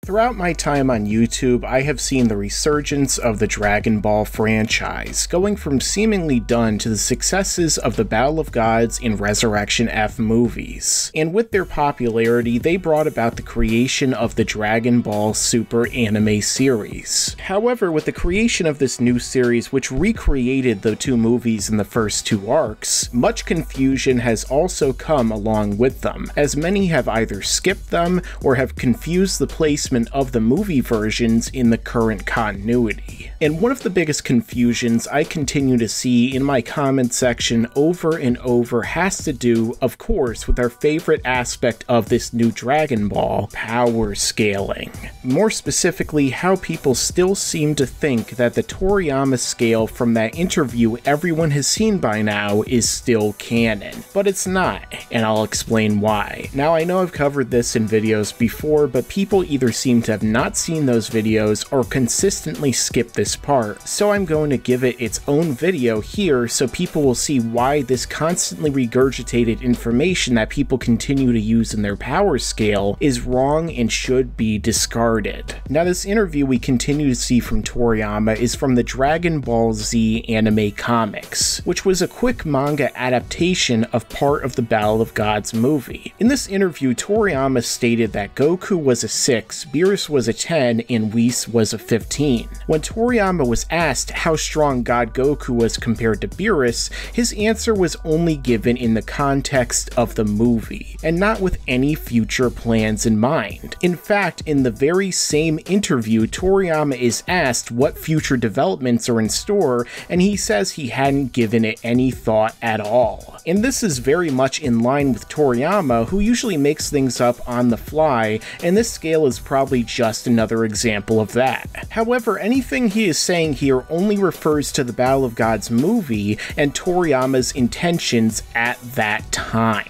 Throughout my time on YouTube, I have seen the resurgence of the Dragon Ball franchise, going from seemingly done to the successes of the Battle of Gods and Resurrection F movies. And with their popularity, they brought about the creation of the Dragon Ball Super anime series. However, with the creation of this new series, which recreated the two movies in the first two arcs, much confusion has also come along with them, as many have either skipped them or have confused the placement of the movie versions in the current continuity. And one of the biggest confusions I continue to see in my comment section over and over has to do, of course, with our favorite aspect of this new Dragon Ball, power scaling. More specifically, how people still seem to think that the Toriyama scale from that interview everyone has seen by now is still canon. But it's not, and I'll explain why. Now, I know I've covered this in videos before, but people either seem to have not seen those videos or consistently skip this part, so I'm going to give it its own video here so people will see why this constantly regurgitated information that people continue to use in their power scale is wrong and should be discarded. Now, this interview we continue to see from Toriyama is from the Dragon Ball Z anime comics, which was a quick manga adaptation of part of the Battle of Gods movie. In this interview, Toriyama stated that Goku was a 6, Beerus was a 10, and Whis was a 15. When Toriyama was asked how strong God Goku was compared to Beerus, his answer was only given in the context of the movie, and not with any future plans in mind. In fact, in the very same interview, Toriyama is asked what future developments are in store, and he says he hadn't given it any thought at all. And this is very much in line with Toriyama, who usually makes things up on the fly, and this scale is probably just another example of that. However, anything he is saying here only refers to the Battle of Gods movie and Toriyama's intentions at that time.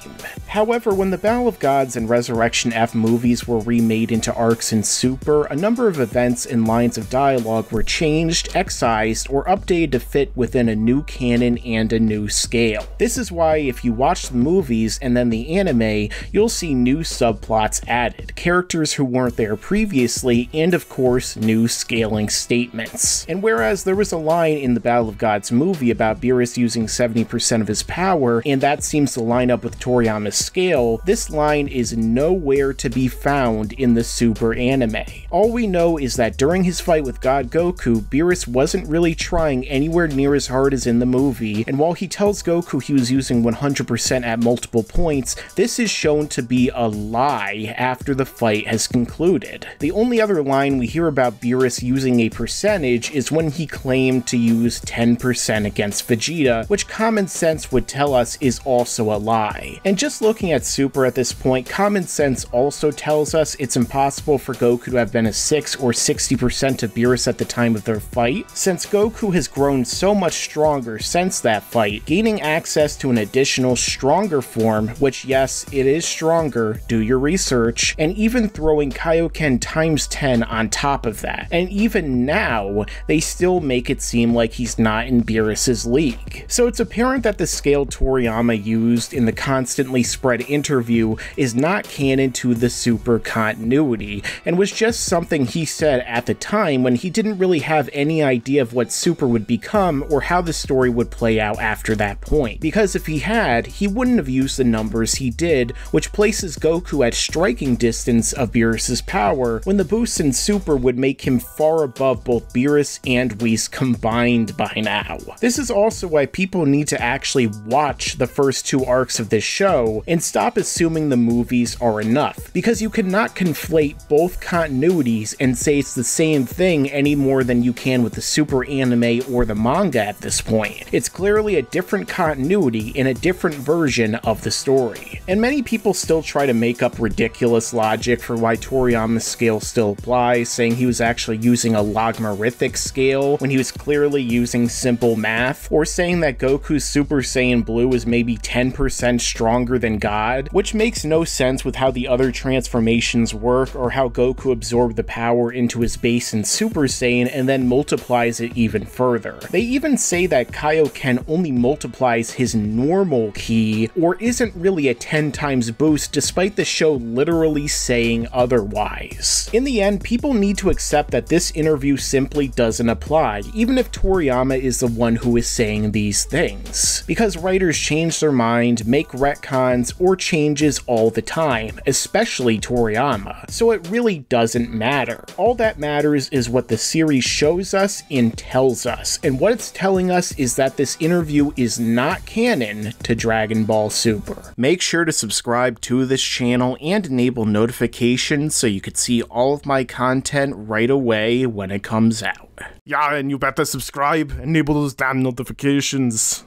However, when the Battle of Gods and Resurrection F movies were remade into arcs in Super, a number of events and lines of dialogue were changed, excised, or updated to fit within a new canon and a new scale. This is why if you watch the movies and then the anime, you'll see new subplots added, characters who weren't there previously, and of course, new scaling statements. And whereas there was a line in the Battle of Gods movie about Beerus using 70% of his power, and that seems to line up with Toriyama's scale, this line is nowhere to be found in the Super anime. All we know is that during his fight with God Goku, Beerus wasn't really trying anywhere near as hard as in the movie, and while he tells Goku he was using 100% at multiple points, this is shown to be a lie after the fight has concluded. The only other line we hear about Beerus using a percentage is when he claimed to use 10% against Vegeta, which common sense would tell us is also a lie. And just looking at Super at this point, common sense also tells us it's impossible for Goku to have been a 6 or 60% of Beerus at the time of their fight, since Goku has grown so much stronger since that fight, gaining access to an additional stronger form, which yes, it is stronger, do your research, and even throwing Kaioken times 10 on top of that. And even now, they still make it seem like he's not in Beerus's league. So it's apparent that the scale Toriyama used in the constantly spread interview is not canon to the Super continuity, and was just something he said at the time when he didn't really have any idea of what Super would become or how the story would play out after that point. Because if he had, he wouldn't have used the numbers he did, which places Goku at striking distance of Beerus's power, when the boost in Super would make him far above both Beerus and Whis combined by now. This is also why people need to actually watch the first two arcs of this show and stop assuming the movies are enough, because you cannot conflate both continuities and say it's the same thing any more than you can with the Super anime or the manga at this point. It's clearly a different continuity and a different version of the story. And many people still try to make up ridiculous logic for why Toriyama's scale still applies, saying he was actually using a logarithmic scale when he was clearly using simple math, or saying that Goku's Super Saiyan Blue is maybe 10% stronger than God, which makes no sense with how the other transformations work or how Goku absorbed the power into his base in Super Saiyan and then multiplies it even further. They even say that Kaioken only multiplies his normal ki, or isn't really a 10 times boost, despite the show literally saying otherwise. applies. In the end, people need to accept that this interview simply doesn't apply, even if Toriyama is the one who is saying these things. Because writers change their mind, make retcons, or changes all the time, especially Toriyama, so it really doesn't matter. All that matters is what the series shows us and tells us, and what it's telling us is that this interview is not canon to Dragon Ball Super. Make sure to subscribe to this channel and enable notifications so you could see all of my content right away when it comes out. Yeah, and you better subscribe, enable those damn notifications.